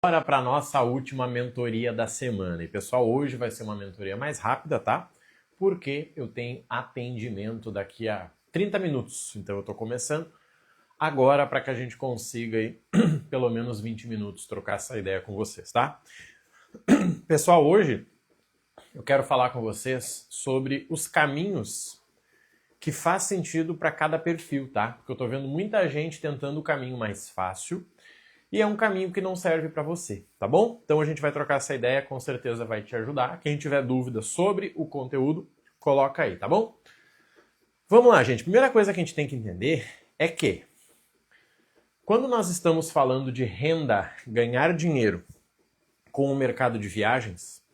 Bora para a nossa última mentoria da semana. E pessoal, hoje vai ser uma mentoria mais rápida, tá? Porque eu tenho atendimento daqui a 30 minutos. Então eu estou começando agora para que a gente consiga aí, pelo menos 20 minutos trocar essa ideia com vocês, tá? Pessoal, hoje eu quero falar com vocês sobre os caminhos que faz sentido para cada perfil, tá? Porque eu estou vendo muita gente tentando o caminho mais fácil e é um caminho que não serve para você, tá bom? Então a gente vai trocar essa ideia, com certeza vai te ajudar. Quem tiver dúvida sobre o conteúdo, coloca aí, tá bom? Vamos lá, gente. Primeira coisa que a gente tem que entender é que quando nós estamos falando de renda, ganhar dinheiro com o mercado de viagens,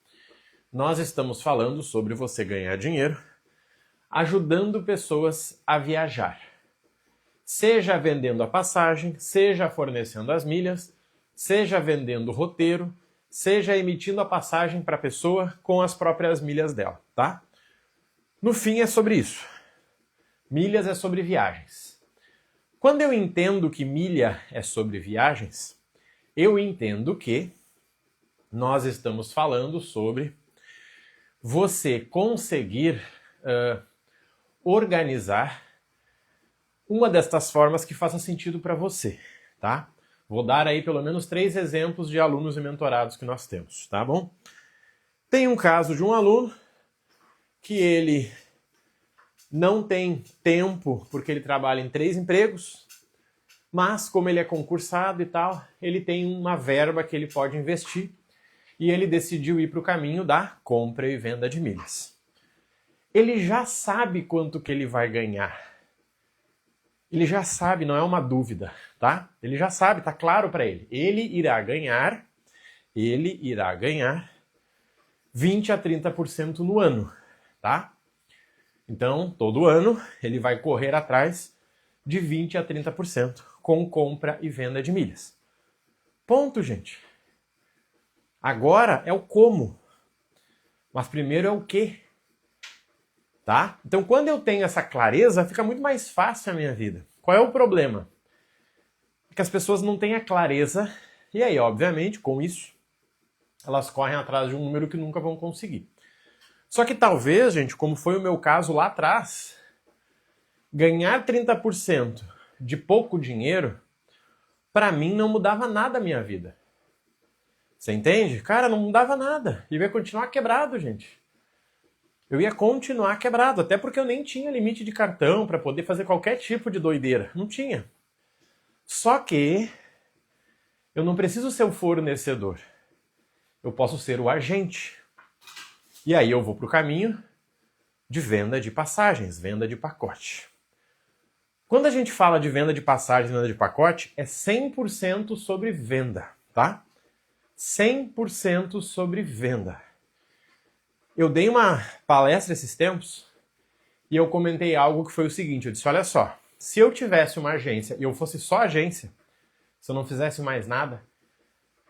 nós estamos falando sobre você ganhar dinheiro ajudando pessoas a viajar. Seja vendendo a passagem, seja fornecendo as milhas, seja vendendo o roteiro, seja emitindo a passagem para a pessoa com as próprias milhas dela, tá? No fim é sobre isso. Milhas é sobre viagens. Quando eu entendo que milha é sobre viagens, eu entendo que nós estamos falando sobre você conseguir organizar uma destas formas que faça sentido para você, tá? Vou dar aí pelo menos 3 exemplos de alunos e mentorados que nós temos, tá bom? Tem um caso de um aluno que ele não tem tempo porque ele trabalha em 3 empregos, mas como ele é concursado e tal, ele tem uma verba que ele pode investir e ele decidiu ir para o caminho da compra e venda de milhas. Ele já sabe quanto que ele vai ganhar. Ele já sabe, não é uma dúvida, tá? Ele já sabe, tá claro para ele. Ele irá ganhar 20 a 30% no ano, tá? Então, todo ano, ele vai correr atrás de 20 a 30% com compra e venda de milhas. Ponto, gente. Agora é o como. Mas primeiro é o quê? Tá? Então, quando eu tenho essa clareza, fica muito mais fácil a minha vida. Qual é o problema? É que as pessoas não têm a clareza, e aí, obviamente, com isso, elas correm atrás de um número que nunca vão conseguir. Só que talvez, gente, como foi o meu caso lá atrás, ganhar 30% de pouco dinheiro, para mim não mudava nada a minha vida. Você entende? Cara, não mudava nada. E eu ia continuar quebrado, gente. Eu ia continuar quebrado, até porque eu nem tinha limite de cartão para poder fazer qualquer tipo de doideira. Não tinha. Só que eu não preciso ser o fornecedor. Eu posso ser o agente. E aí eu vou para o caminho de venda de passagens, venda de pacote. Quando a gente fala de venda de passagens, venda de pacote, é 100% sobre venda, tá? 100% sobre venda. Eu dei uma palestra esses tempos e eu comentei algo que foi o seguinte, eu disse, olha só, se eu tivesse uma agência e eu fosse só agência, se eu não fizesse mais nada,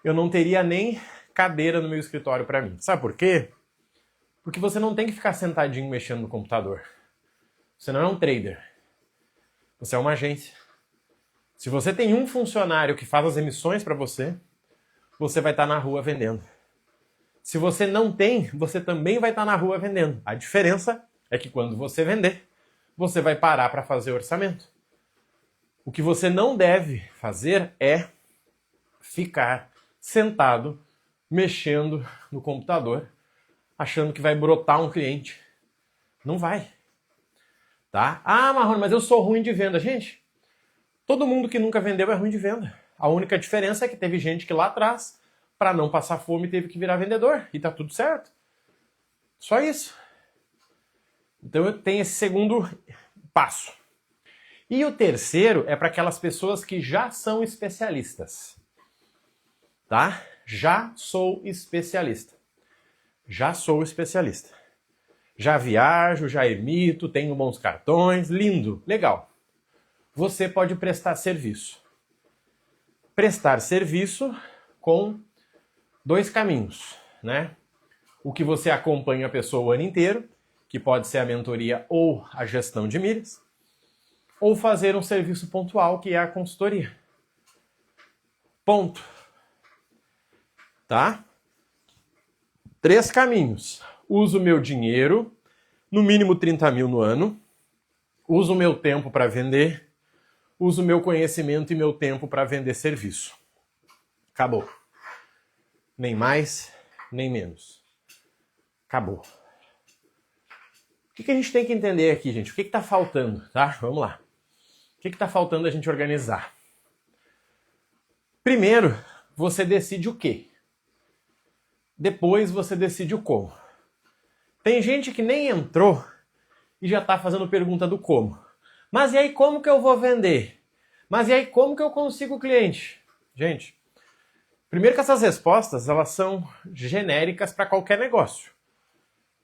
eu não teria nem cadeira no meu escritório para mim. Sabe por quê? Porque você não tem que ficar sentadinho mexendo no computador. Você não é um trader. Você é uma agência. Se você tem um funcionário que faz as emissões para você, você vai estar na rua vendendo. Se você não tem, você também vai estar na rua vendendo. A diferença é que quando você vender, você vai parar para fazer orçamento. O que você não deve fazer é ficar sentado, mexendo no computador, achando que vai brotar um cliente. Não vai. Tá? Ah, Marrone, mas eu sou ruim de venda. Gente, todo mundo que nunca vendeu é ruim de venda. A única diferença é que teve gente que lá atrás, para não passar fome, teve que virar vendedor. E tá tudo certo. Só isso. Então eu tenho esse segundo passo. E o terceiro é para aquelas pessoas que já são especialistas. Tá? Já sou especialista. Já sou especialista. Já viajo, já emito, tenho bons cartões, lindo, legal. Você pode prestar serviço. Prestar serviço com 2 caminhos, né? O que você acompanha a pessoa o ano inteiro, que pode ser a mentoria ou a gestão de milhas, ou fazer um serviço pontual, que é a consultoria. Ponto. tá? 3 caminhos. Uso meu dinheiro, no mínimo 30 mil no ano. Uso meu tempo para vender. Uso meu conhecimento e meu tempo para vender serviço. Acabou. Nem mais, nem menos. Acabou. O que a gente tem que entender aqui, gente? O que está faltando, tá? Vamos lá. O que está faltando a gente organizar? Primeiro, você decide o quê? Depois você decide o como. Tem gente que nem entrou e já está fazendo pergunta do como. Mas e aí como que eu vou vender? Mas e aí como que eu consigo cliente? Gente, primeiro que essas respostas elas são genéricas para qualquer negócio.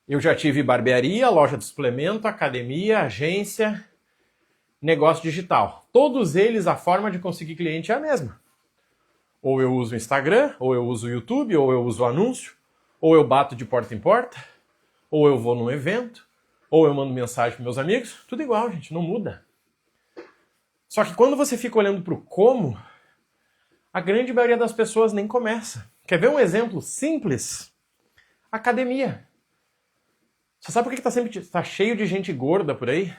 Eu já tive barbearia, loja de suplemento, academia, agência, negócio digital. Todos eles, a forma de conseguir cliente é a mesma. Ou eu uso o Instagram, ou eu uso o YouTube, ou eu uso o anúncio, ou eu bato de porta em porta, ou eu vou num evento, ou eu mando mensagem para meus amigos. Tudo igual, gente, não muda. Só que quando você fica olhando para o como, a grande maioria das pessoas nem começa. Quer ver um exemplo simples? Academia. Você sabe por que sempre tá cheio de gente gorda por aí?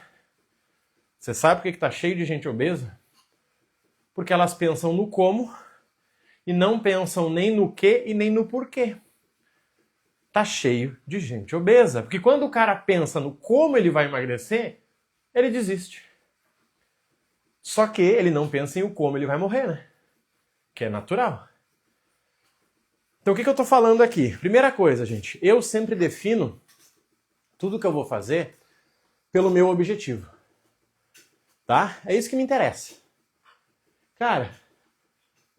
Você sabe por que tá cheio de gente obesa? Porque elas pensam no como e não pensam nem no que e nem no porquê. Tá cheio de gente obesa. Porque quando o cara pensa no como ele vai emagrecer, ele desiste. Só que ele não pensa em o como ele vai morrer, né? Que é natural. Então o que eu tô falando aqui? Primeira coisa, gente, eu sempre defino tudo que eu vou fazer pelo meu objetivo. Tá? É isso que me interessa. Cara,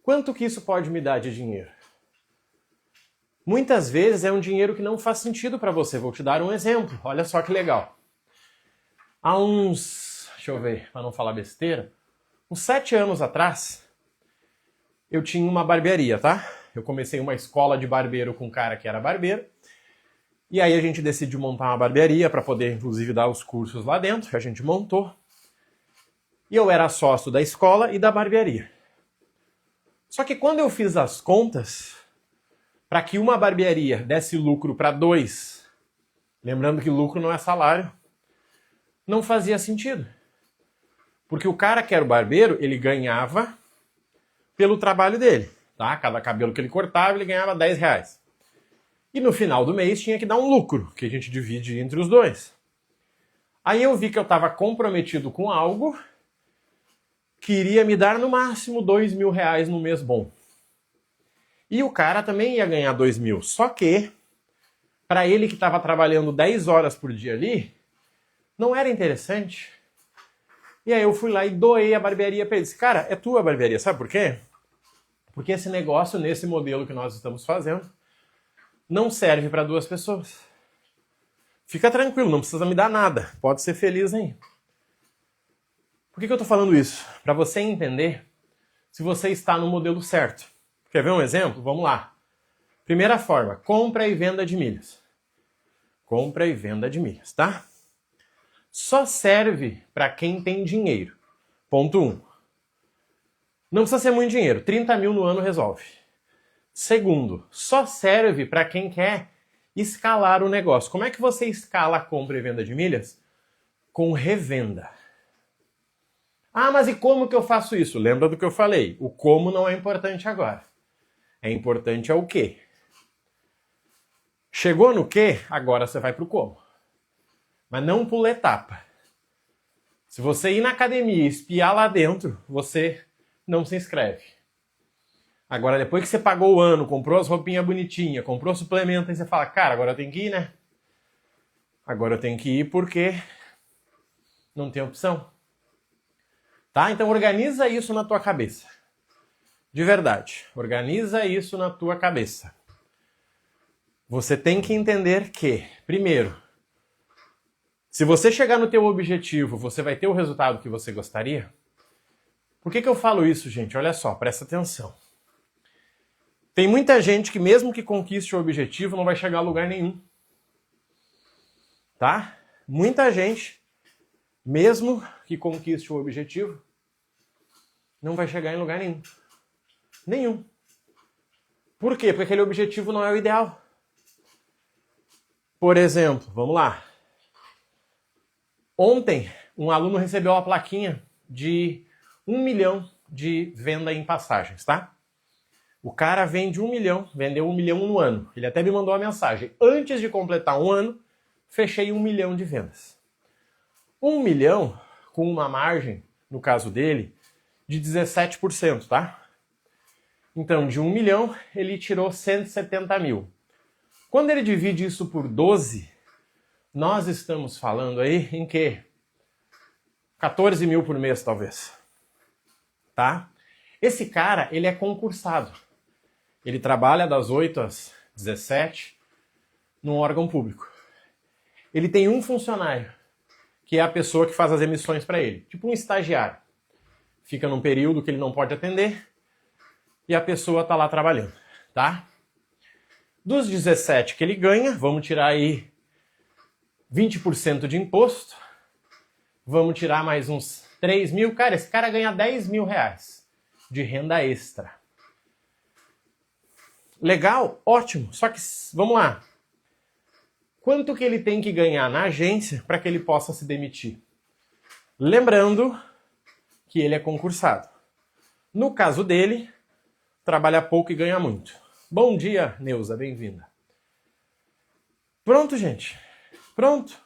quanto que isso pode me dar de dinheiro? Muitas vezes é um dinheiro que não faz sentido para você. Vou te dar um exemplo. Olha só que legal. Há deixa eu ver, para não falar besteira, uns 7 anos atrás, eu tinha uma barbearia, tá? Eu comecei uma escola de barbeiro com um cara que era barbeiro. E aí a gente decidiu montar uma barbearia para poder, inclusive, dar os cursos lá dentro. A gente montou. E eu era sócio da escola e da barbearia. Só que quando eu fiz as contas, para que uma barbearia desse lucro para 2, lembrando que lucro não é salário, não fazia sentido. Porque o cara que era o barbeiro, ele ganhava pelo trabalho dele. Tá? Cada cabelo que ele cortava, ele ganhava R$10. E no final do mês tinha que dar um lucro, que a gente divide entre os dois. Aí eu vi que eu estava comprometido com algo que iria me dar no máximo R$2.000 no mês bom. E o cara também ia ganhar 2.000. Só que, para ele que estava trabalhando 10 horas por dia ali, não era interessante. E aí eu fui lá e doei a barbearia para ele. Disse, cara, é tua barbearia, sabe por quê? Porque esse negócio, nesse modelo que nós estamos fazendo, não serve para 2 pessoas. Fica tranquilo, não precisa me dar nada. Pode ser feliz aí. Por que eu estou falando isso? Para você entender se você está no modelo certo. Quer ver um exemplo? Vamos lá. Primeira forma, compra e venda de milhas. Compra e venda de milhas, tá? Só serve para quem tem dinheiro. Ponto 1. Não precisa ser muito dinheiro. 30 mil no ano resolve. Segundo, só serve para quem quer escalar o negócio. Como é que você escala a compra e venda de milhas? Com revenda. Ah, mas e como que eu faço isso? Lembra do que eu falei? O como não é importante agora. É importante é o quê. Chegou no quê? Agora você vai pro como. Mas não pula etapa. Se você ir na academia e espiar lá dentro, você não se inscreve. Agora, depois que você pagou o ano, comprou as roupinhas bonitinhas, comprou suplemento, aí você fala, cara, agora eu tenho que ir, né? Agora eu tenho que ir porque não tem opção. Tá? Então organiza isso na tua cabeça. De verdade. Organiza isso na tua cabeça. Você tem que entender que, primeiro, se você chegar no teu objetivo, você vai ter o resultado que você gostaria. Por que eu falo isso, gente? Olha só, presta atenção. Tem muita gente que mesmo que conquiste o objetivo, não vai chegar a lugar nenhum. Tá? Muita gente, mesmo que conquiste o objetivo, não vai chegar em lugar nenhum. Nenhum. Por quê? Porque aquele objetivo não é o ideal. Por exemplo, vamos lá. Ontem, um aluno recebeu a plaquinha de 1 milhão de venda em passagens, tá? O cara vende 1 milhão, vendeu 1 milhão no ano. Ele até me mandou uma mensagem. Antes de completar um ano, fechei 1 milhão de vendas. 1 milhão com uma margem, no caso dele, de 17%, tá? Então, de 1 milhão, ele tirou 170 mil. Quando ele divide isso por 12, nós estamos falando aí em quê? 14 mil por mês, talvez. Tá? Esse cara, ele é concursado. Ele trabalha das 8 às 17 num órgão público. Ele tem um funcionário, que é a pessoa que faz as emissões para ele. Tipo um estagiário. Fica num período que ele não pode atender e a pessoa está lá trabalhando, tá? Dos 17 que ele ganha, vamos tirar aí 20% de imposto, vamos tirar mais uns 3 mil. Cara, esse cara ganha 10 mil reais de renda extra. Legal? Ótimo. Só que, vamos lá. Quanto que ele tem que ganhar na agência para que ele possa se demitir? Lembrando que ele é concursado. No caso dele, trabalha pouco e ganha muito. Bom dia, Neuza, bem-vinda. Pronto, gente. Pronto.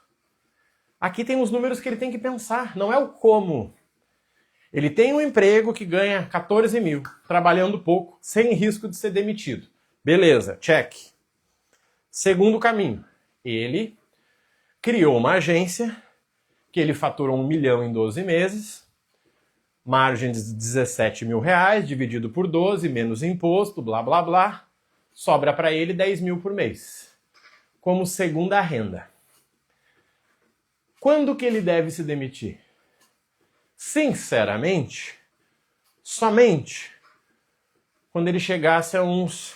Aqui tem os números que ele tem que pensar, não é o como. Ele tem um emprego que ganha 14 mil, trabalhando pouco, sem risco de ser demitido. Beleza, check. Segundo caminho, ele criou uma agência que ele faturou 1 milhão em 12 meses, margem de 17 mil reais, dividido por 12, menos imposto, blá, blá, blá. Sobra para ele 10 mil por mês, como segunda renda. Quando que ele deve se demitir? Sinceramente, somente quando ele chegasse a uns,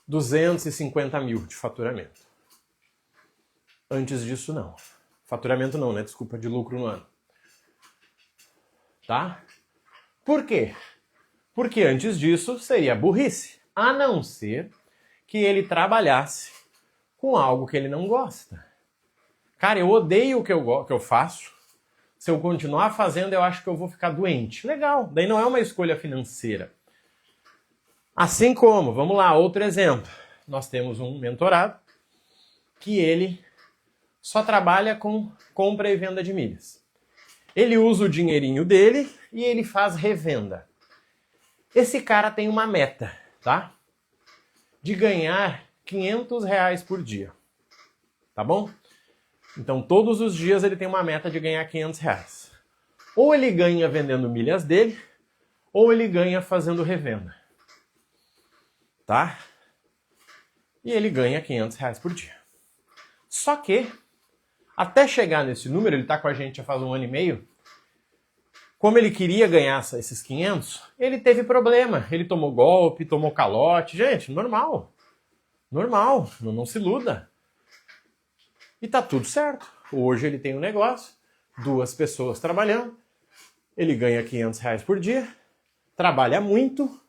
250 mil de faturamento. Antes disso, não. Faturamento não, né? Desculpa, de lucro no ano. Tá? Por quê? Porque antes disso seria burrice, a não ser que ele trabalhasse com algo que ele não gosta. Cara, eu odeio o que eu faço. Se eu continuar fazendo, eu acho que eu vou ficar doente. Legal, daí não é uma escolha financeira. Assim como, vamos lá, outro exemplo. Nós temos um mentorado que ele só trabalha com compra e venda de milhas. Ele usa o dinheirinho dele e ele faz revenda. Esse cara tem uma meta, tá? De ganhar 500 reais por dia. Tá bom? Então, todos os dias ele tem uma meta de ganhar 500 reais. Ou ele ganha vendendo milhas dele, ou ele ganha fazendo revenda. Tá? E ele ganha 500 reais por dia. Só que, até chegar nesse número, ele tá com a gente já faz 1 ano e meio, como ele queria ganhar esses 500, ele teve problema. Ele tomou golpe, tomou calote. Gente, normal. Normal, não se iluda. E tá tudo certo. Hoje ele tem um negócio, 2 pessoas trabalhando, ele ganha 500 reais por dia, trabalha muito,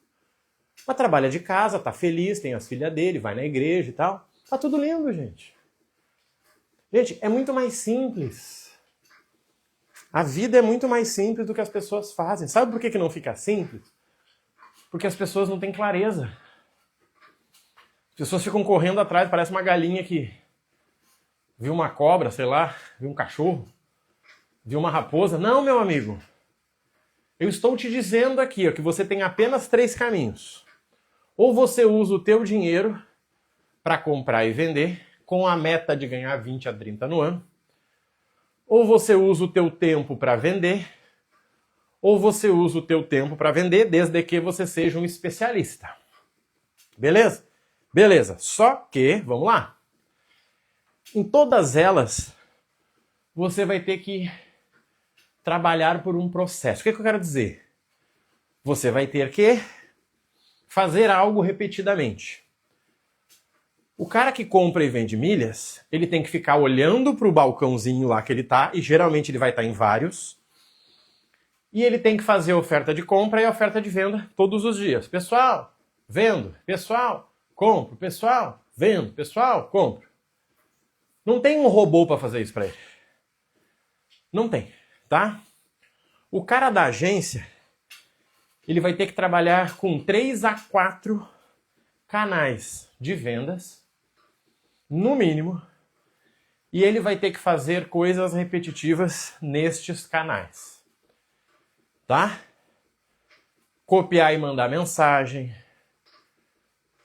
mas trabalha de casa, tá feliz, tem as filhas dele, vai na igreja e tal. Tá tudo lindo, gente. Gente, é muito mais simples. A vida é muito mais simples do que as pessoas fazem. Sabe por que não fica simples? Porque as pessoas não têm clareza. As pessoas ficam correndo atrás, parece uma galinha que viu uma cobra, sei lá, viu um cachorro, viu uma raposa. Não, meu amigo. Eu estou te dizendo aqui, ó, que você tem apenas 3 caminhos. Ou você usa o teu dinheiro para comprar e vender, com a meta de ganhar 20 a 30 no ano. Ou você usa o teu tempo para vender, ou você usa o teu tempo para vender, desde que você seja um especialista. Beleza? Beleza. Só que, vamos lá. Em todas elas, você vai ter que trabalhar por um processo. O que eu quero dizer? Você vai ter que fazer algo repetidamente. O cara que compra e vende milhas, ele tem que ficar olhando para o balcãozinho lá que ele tá, e geralmente ele vai estar em vários, e ele tem que fazer oferta de compra e oferta de venda todos os dias. Pessoal, vendo, pessoal, compro, pessoal, vendo, pessoal, compro. Não tem um robô para fazer isso para ele. Não tem, tá? O cara da agência, ele vai ter que trabalhar com 3 a 4 canais de vendas, no mínimo, e ele vai ter que fazer coisas repetitivas nestes canais, tá? Copiar e mandar mensagem,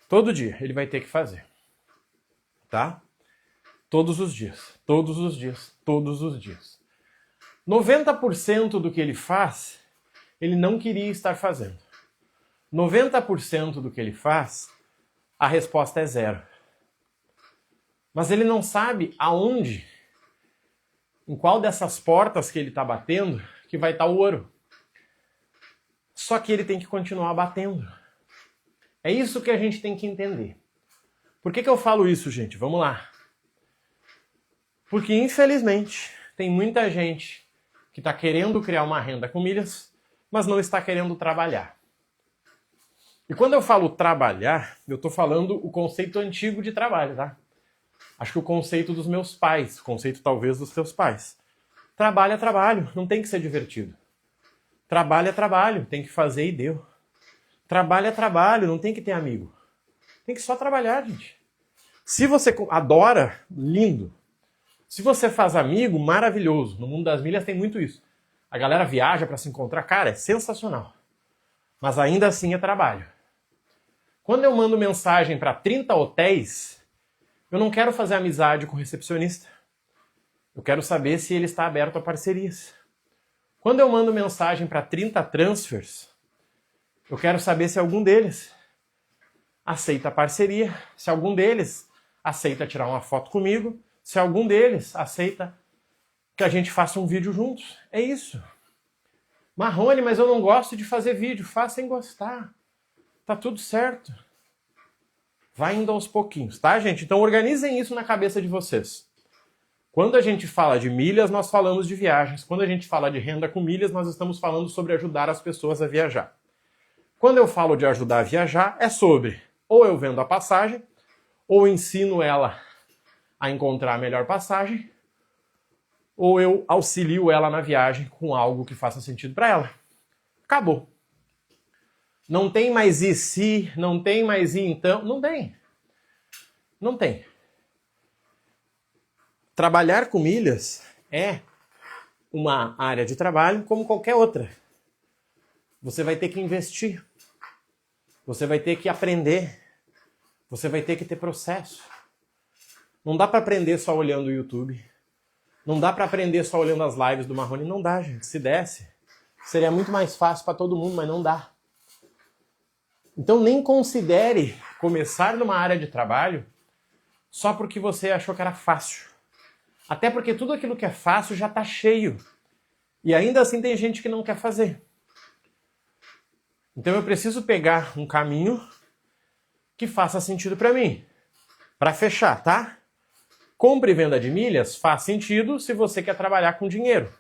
todo dia ele vai ter que fazer, tá? Todos os dias, todos os dias, todos os dias. 90% do que ele faz, ele não queria estar fazendo. 90% do que ele faz, a resposta é 0. Mas ele não sabe aonde, em qual dessas portas que ele está batendo, que vai estar o ouro. Só que ele tem que continuar batendo. É isso que a gente tem que entender. Por que eu falo isso, gente? Vamos lá. Porque, infelizmente, tem muita gente que está querendo criar uma renda com milhas, mas não está querendo trabalhar. E quando eu falo trabalhar, eu estou falando o conceito antigo de trabalho, tá? Acho que o conceito dos meus pais, o conceito talvez dos seus pais. Trabalho é trabalho, não tem que ser divertido. Trabalho é trabalho, tem que fazer e deu. Trabalho é trabalho, não tem que ter amigo. Tem que só trabalhar, gente. Se você adora, lindo. Se você faz amigo, maravilhoso. No mundo das milhas tem muito isso. A galera viaja para se encontrar, cara, é sensacional. Mas ainda assim é trabalho. Quando eu mando mensagem para 30 hotéis, eu não quero fazer amizade com o recepcionista. Eu quero saber se ele está aberto a parcerias. Quando eu mando mensagem para 30 transfers, eu quero saber se algum deles aceita a parceria, se algum deles aceita tirar uma foto comigo, se algum deles aceita que a gente faça um vídeo juntos. É isso. Marrone, mas eu não gosto de fazer vídeo. Faça sem gostar. Tá tudo certo. Vai indo aos pouquinhos, tá, gente? Então organizem isso na cabeça de vocês. Quando a gente fala de milhas, nós falamos de viagens. Quando a gente fala de renda com milhas, nós estamos falando sobre ajudar as pessoas a viajar. Quando eu falo de ajudar a viajar, é sobre ou eu vendo a passagem, ou ensino ela a encontrar a melhor passagem, ou eu auxilio ela na viagem com algo que faça sentido para ela. Acabou. Não tem mais e se, não tem mais e então, não tem. Não tem. Trabalhar com milhas é uma área de trabalho como qualquer outra. Você vai ter que investir. Você vai ter que aprender. Você vai ter que ter processo. Não dá para aprender só olhando o YouTube. Não dá para aprender só olhando as lives do Marrone. Não dá, gente. Se desse, seria muito mais fácil para todo mundo, mas não dá. Então nem considere começar numa área de trabalho só porque você achou que era fácil. Até porque tudo aquilo que é fácil já está cheio. E ainda assim tem gente que não quer fazer. Então eu preciso pegar um caminho que faça sentido para mim. Para fechar, tá? Compra e venda de milhas faz sentido se você quer trabalhar com dinheiro.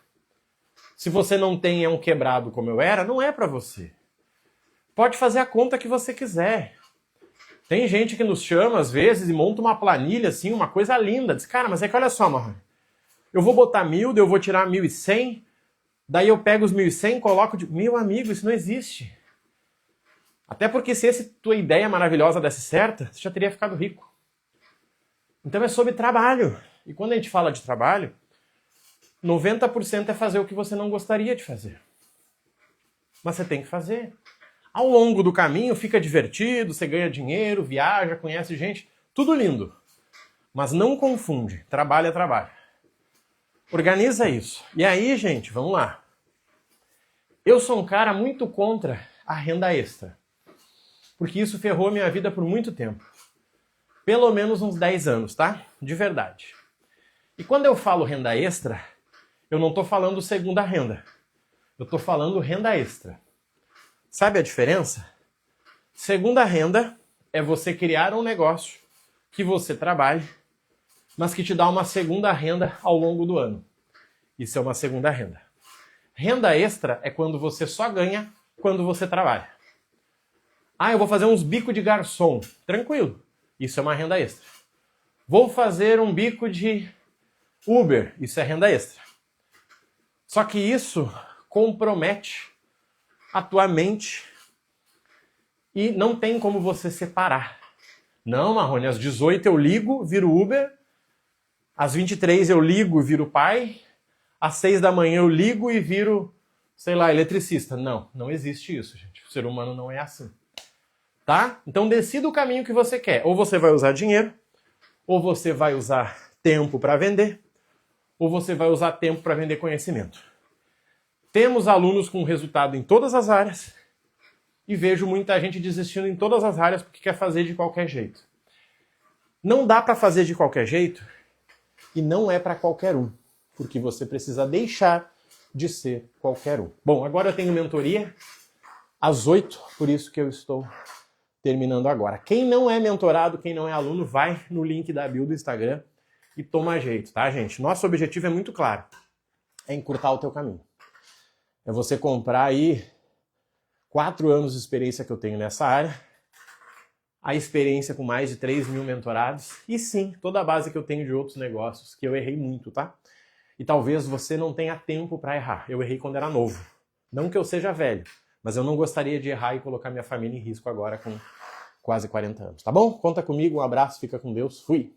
Se você não tem um quebrado como eu era, não é para você. Pode fazer a conta que você quiser. Tem gente que nos chama às vezes e monta uma planilha assim, uma coisa linda. Diz, cara, mas é que olha só, Marrone. Eu vou botar 1.000, daí eu vou tirar 1.100, daí eu pego os 1.100 e coloco de... Meu amigo, isso não existe. Até porque se essa tua ideia maravilhosa desse certa, você já teria ficado rico. Então é sobre trabalho. E quando a gente fala de trabalho, 90% é fazer o que você não gostaria de fazer. Mas você tem que fazer. Ao longo do caminho fica divertido, você ganha dinheiro, viaja, conhece gente, tudo lindo. Mas não confunde, trabalho é trabalho. Organiza isso. E aí, gente, vamos lá. Eu sou um cara muito contra a renda extra. Porque isso ferrou minha vida por muito tempo. Pelo menos uns 10 anos, tá? De verdade. E quando eu falo renda extra, eu não estou falando segunda renda. Eu estou falando renda extra. Sabe a diferença? Segunda renda é você criar um negócio que você trabalhe, mas que te dá uma segunda renda ao longo do ano. Isso é uma segunda renda. Renda extra é quando você só ganha quando você trabalha. Ah, eu vou fazer uns bicos de garçom. Tranquilo. Isso é uma renda extra. Vou fazer um bico de Uber. Isso é renda extra. Só que isso compromete a tua mente e não tem como você separar. Não, Marrone, às 18 eu ligo, viro Uber, às 23 eu ligo e viro pai, às 6 da manhã eu ligo e viro, sei lá, eletricista. Não, não existe isso, gente. O ser humano não é assim. Tá? Então decida o caminho que você quer. Ou você vai usar dinheiro, ou você vai usar tempo para vender, ou você vai usar tempo para vender conhecimento. Temos alunos com resultado em todas as áreas e vejo muita gente desistindo em todas as áreas porque quer fazer de qualquer jeito. Não dá para fazer de qualquer jeito e não é para qualquer um, porque você precisa deixar de ser qualquer um. Bom, agora eu tenho mentoria às 8, por isso que eu estou terminando agora. Quem não é mentorado, quem não é aluno, vai no link da bio do Instagram e toma jeito, tá, gente? Nosso objetivo é muito claro, é encurtar o teu caminho. É você comprar aí 4 anos de experiência que eu tenho nessa área, a experiência com mais de 3 mil mentorados e sim, toda a base que eu tenho de outros negócios, que eu errei muito, tá? E talvez você não tenha tempo para errar. Eu errei quando era novo. Não que eu seja velho, mas eu não gostaria de errar e colocar minha família em risco agora com quase 40 anos, tá bom? Conta comigo, um abraço, fica com Deus, fui!